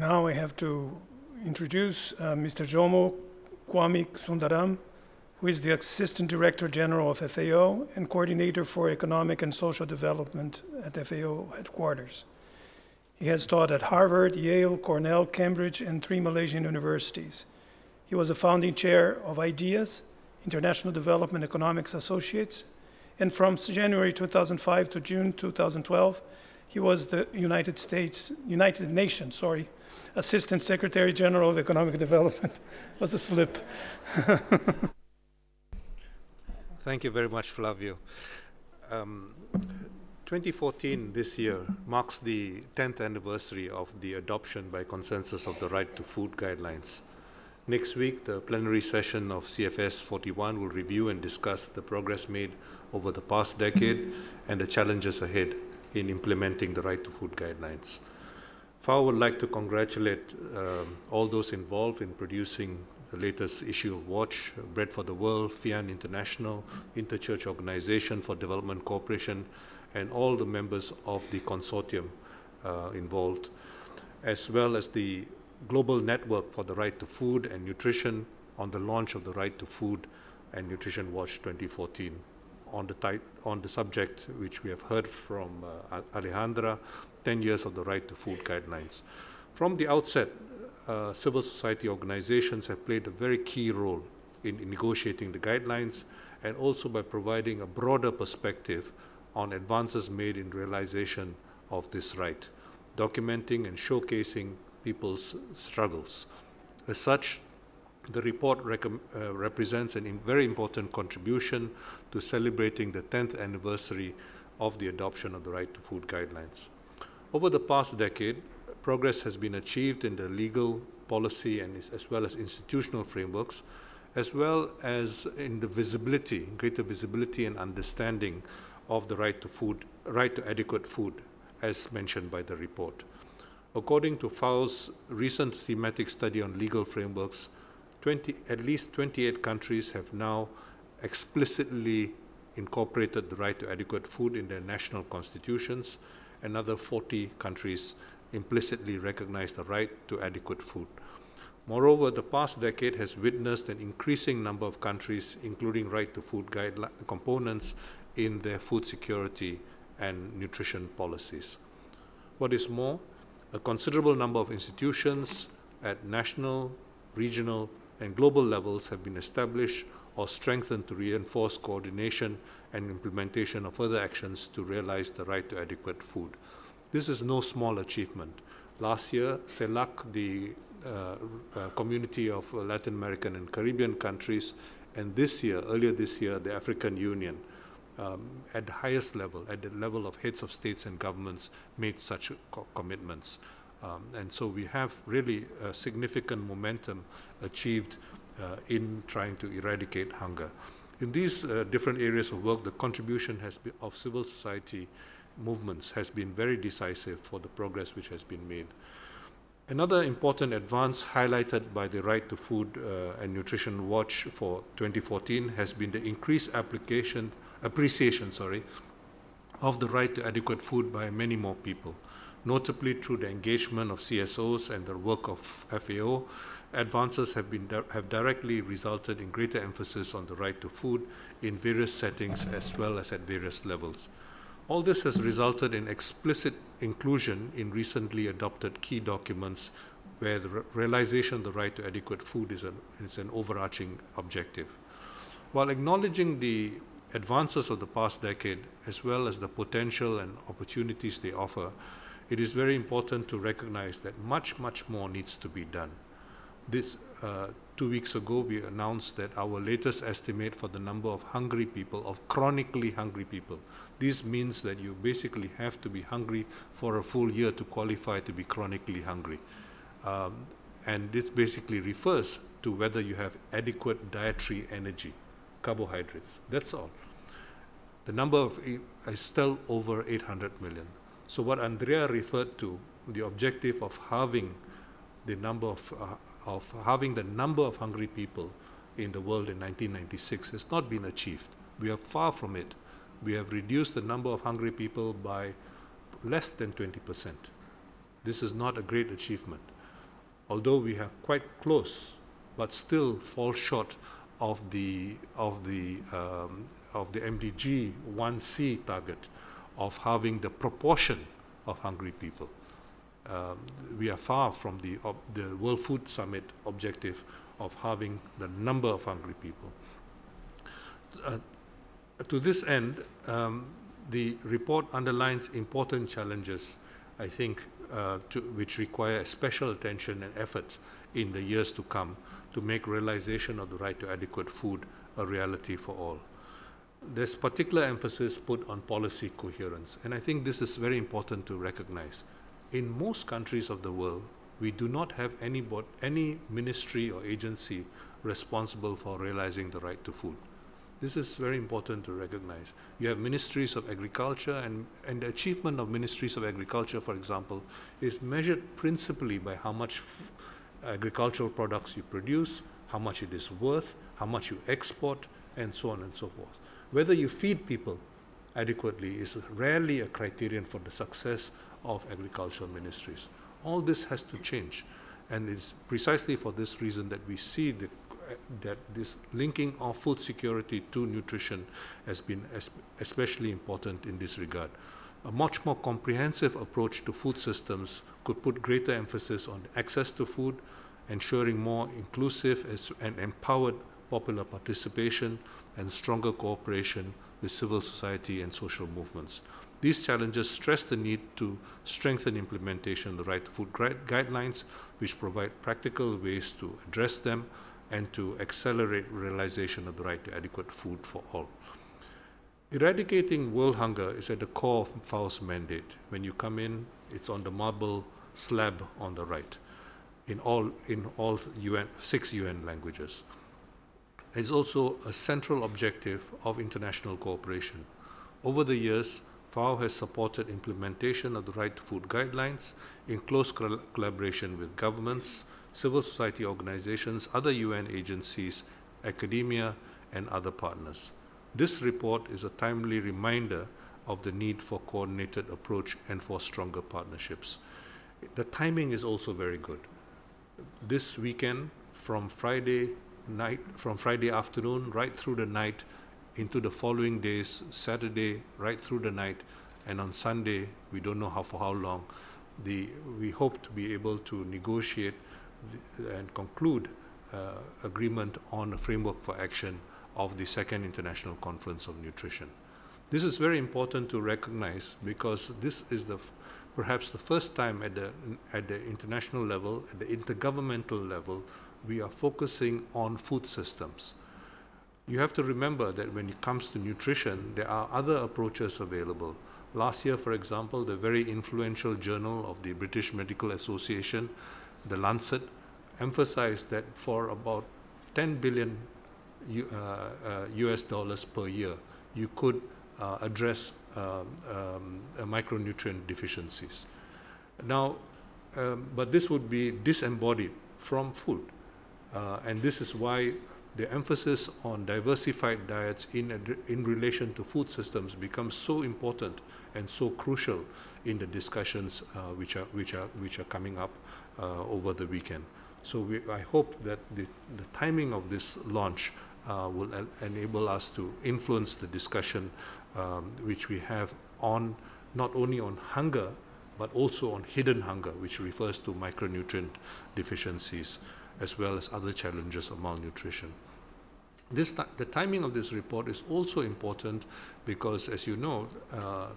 Now I have to introduce Mr. Jomo Kwame Sundaram, who is the Assistant Director General of FAO and Coordinator for Economic and Social Development at FAO headquarters. He has taught at Harvard, Yale, Cornell, Cambridge, and 3 Malaysian universities. He was a founding chair of IDEAS, International Development Economics Associates, and from January 2005 to June 2012, he was the United Nations, Assistant Secretary General of Economic Development. Was a slip. Thank you very much, Flavio. 2014, this year, marks the 10th anniversary of the adoption by consensus of the Right to Food Guidelines. Next week, the plenary session of CFS 41 will review and discuss the progress made over the past decade and the challenges ahead in implementing the Right to Food Guidelines. FAO would like to congratulate all those involved in producing the latest issue of Watch, Bread for the World, FIAN International, Interchurch Organization for Development Cooperation, and all the members of the consortium involved, as well as the Global Network for the Right to Food and Nutrition on the launch of the Right to Food and Nutrition Watch 2014 on the subject which we have heard from Alejandra, 10 years of the Right to Food Guidelines. From the outset, civil society organizations have played a very key role in negotiating the guidelines and also by providing a broader perspective on advances made in realization of this right, documenting and showcasing people's struggles. As such, the report represents a very important contribution to celebrating the 10th anniversary of the adoption of the Right to Food Guidelines. Over the past decade, progress has been achieved in the legal, policy, and as well as institutional frameworks, as well as in the visibility, greater visibility and understanding of the right to adequate food, as mentioned by the report. According to FAO's recent thematic study on legal frameworks, at least 28 countries have now explicitly incorporated the right to adequate food in their national constitutions. Another 40 countries implicitly recognize the right to adequate food. Moreover, the past decade has witnessed an increasing number of countries, including right to food components in their food security and nutrition policies. What is more, a considerable number of institutions at national, regional, and global levels have been established or strengthened to reinforce coordination and implementation of further actions to realize the right to adequate food. This is no small achievement. Last year, CELAC, the community of Latin American and Caribbean countries, and earlier this year, the African Union, at the highest level, at the level of heads of states and governments, made such commitments. And so we have really significant momentum achieved in trying to eradicate hunger. In these different areas of work, the contribution of civil society movements has been very decisive for the progress which has been made. Another important advance highlighted by the Right to Food and Nutrition Watch for 2014 has been the increased appreciation of the right to adequate food by many more people. Notably, through the engagement of CSOs and the work of FAO, advances have directly resulted in greater emphasis on the right to food in various settings as well as at various levels. All this has resulted in explicit inclusion in recently adopted key documents where the realization of the right to adequate food is an overarching objective. While acknowledging the advances of the past decade as well as the potential and opportunities they offer, it is very important to recognize that much, much more needs to be done. 2 weeks ago, we announced that our latest estimate for the number of hungry people, of chronically hungry people, this means that you basically have to be hungry for a full year to qualify to be chronically hungry. And this basically refers to whether you have adequate dietary energy, carbohydrates, that's all. The number is still over 800 million. So what Andrea referred to, the objective of halving the number of hungry people in the world in 1996 has not been achieved. We are far from it. We have reduced the number of hungry people by less than 20%. This is not a great achievement. although we are quite close, but still fall short of the MDG 1C target of having the proportion of hungry people. We are far from the World Food Summit objective of having the number of hungry people. To this end, the report underlines important challenges, I think, which require special attention and effort in the years to come to make realization of the right to adequate food a reality for all. There's particular emphasis put on policy coherence, and I think this is very important to recognize. In most countries of the world, we do not have any ministry or agency responsible for realizing the right to food. This is very important to recognize. You have ministries of agriculture, and the achievement of ministries of agriculture, for example, is measured principally by how much agricultural products you produce, how much it is worth, how much you export, and so on and so forth. Whether you feed people adequately is rarely a criterion for the success of agricultural ministries. All this has to change, and it's precisely for this reason that we see that this linking of food security to nutrition has been especially important in this regard. A much more comprehensive approach to food systems could put greater emphasis on access to food, ensuring more inclusive and empowered popular participation and stronger cooperation with civil society and social movements. These challenges stress the need to strengthen implementation of the right to food guidelines, which provide practical ways to address them and to accelerate realization of the right to adequate food for all. Eradicating world hunger is at the core of FAO's mandate. When you come in, it's on the marble slab on the right, in all 6 UN languages. It's also a central objective of international cooperation. Over the years, FAO has supported implementation of the right to food guidelines in close collaboration with governments, civil society organizations, other UN agencies, academia, and other partners. This report is a timely reminder of the need for coordinated approach and for stronger partnerships. The timing is also very good. This weekend, from Friday afternoon right through the night into the following days, Saturday right through the night, and on Sunday, we don't know for how long, we hope to be able to negotiate and conclude agreement on a framework for action of the Second International Conference of Nutrition. This is very important to recognize because this is perhaps the first time at the international level, at the intergovernmental level, we are focusing on food systems. You have to remember that when it comes to nutrition, there are other approaches available. Last year, for example, the very influential journal of the British Medical Association, The Lancet, emphasized that for about 10 billion US dollars per year, you could address micronutrient deficiencies. Now, but this would be disembodied from food. And this is why the emphasis on diversified diets in relation to food systems becomes so important and so crucial in the discussions which are coming up over the weekend. So I hope that the timing of this launch will enable us to influence the discussion which we have on not only on hunger but also on hidden hunger, which refers to micronutrient deficiencies as well as other challenges of malnutrition. The timing of this report is also important because, as you know,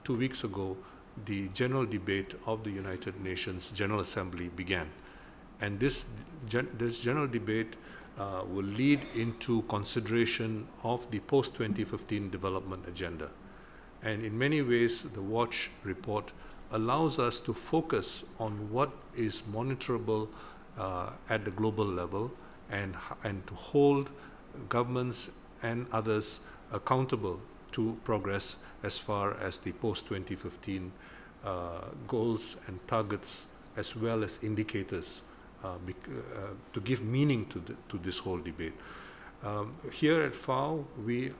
2 weeks ago, the general debate of the United Nations General Assembly began. And this general debate will lead into consideration of the post-2015 development agenda. And in many ways, the WATCH report allows us to focus on what is monitorable at the global level and to hold governments and others accountable to progress as far as the post-2015 goals and targets as well as indicators to give meaning to this whole debate. Here at FAO, we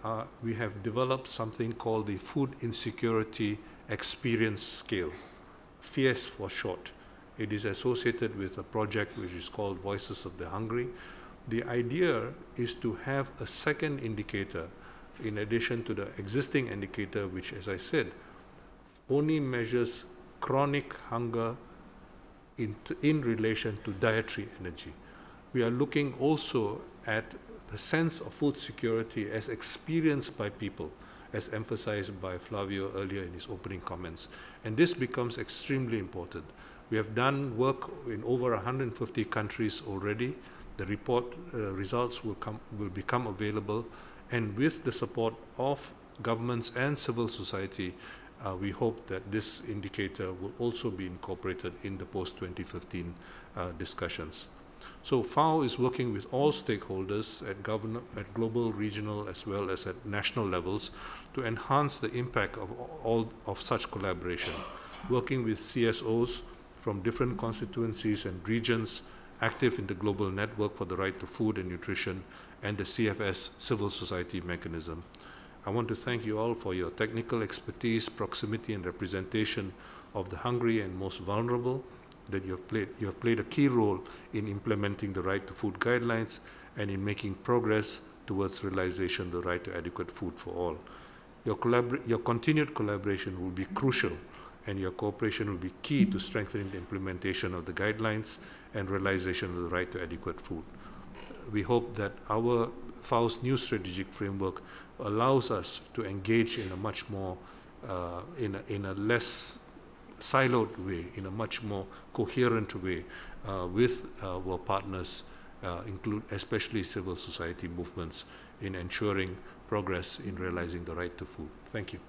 have developed something called the Food Insecurity Experience Scale, FIES for short. It is associated with a project which is called Voices of the Hungry. The idea is to have a second indicator in addition to the existing indicator, which, as I said, only measures chronic hunger in relation to dietary energy. We are looking also at the sense of food security as experienced by people, as emphasized by Flavio earlier in his opening comments. And this becomes extremely important. We have done work in over 150 countries already. The report results will become available, and with the support of governments and civil society, we hope that this indicator will also be incorporated in the post-2015 discussions. So FAO is working with all stakeholders at global, regional, as well as at national levels to enhance the impact of such collaboration, working with CSOs from different constituencies and regions active in the global network for the right to food and nutrition and the CFS civil society mechanism. I want to thank you all for your technical expertise, proximity, and representation of the hungry and most vulnerable, that you have played a key role in implementing the right to food guidelines and in making progress towards realization of the right to adequate food for all. Your continued collaboration will be crucial, and your cooperation will be key to strengthening the implementation of the guidelines and realization of the right to adequate food. We hope that our FAO's new strategic framework allows us to engage in a much more, in a less siloed way, in a much more coherent way with our partners, especially civil society movements, in ensuring progress in realizing the right to food. Thank you.